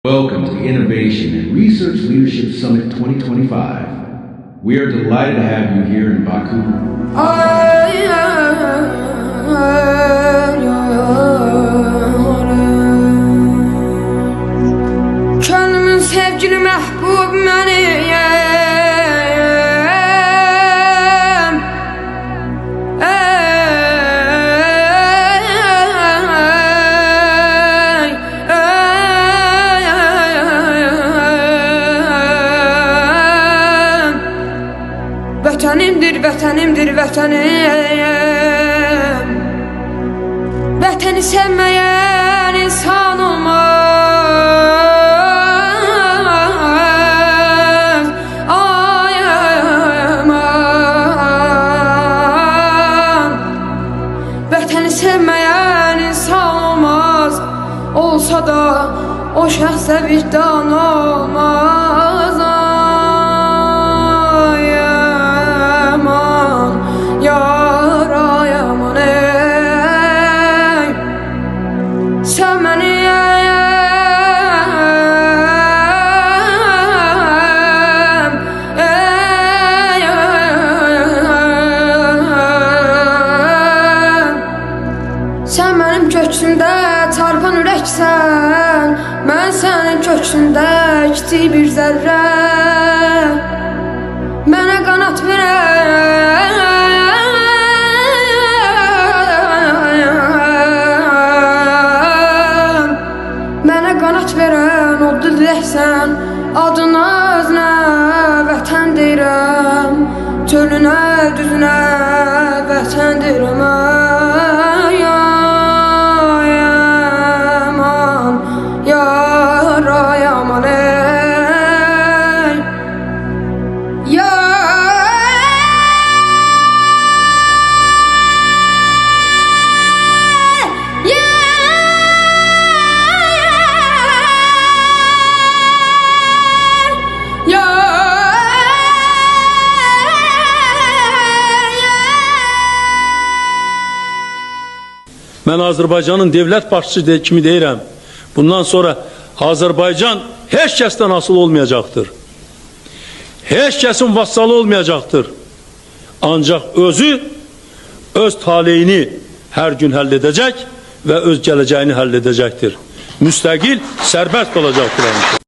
Welcome to the Innovation and Research Leadership Summit 2025. We are delighted to have you here in Baku. Könlümün sevgili məhbub məniyəm. Vətənimdir, vətənimdir, vətənim. Vətəni sevməyən insan olmaz. Ay aman. Vətəni sevməyən insan olmaz. Olsa da o şəxsə vicdan olmaz. Sən mənim köksümdə çarpan ürəksən, mən sənin köksündə kiçik bir zərrə. Mənə qanat verən, mənə qanat verən o diləksən. Adına özünə vətən deyirəm, çölünə düzünə vətən deyirəm. Mən Azərbaycanın dövlət başçısı kimi deyirəm. Bundan sonra Azərbaycan heç kəsdən asılı olmayacaqdır. Heç kəsin vassalı olmayacaqdır. Ancaq özü öz taleyini hər gün həll edəcək və öz gələcəyini həll edəcəkdir. Müstəqil, sərbəst olacaqdır.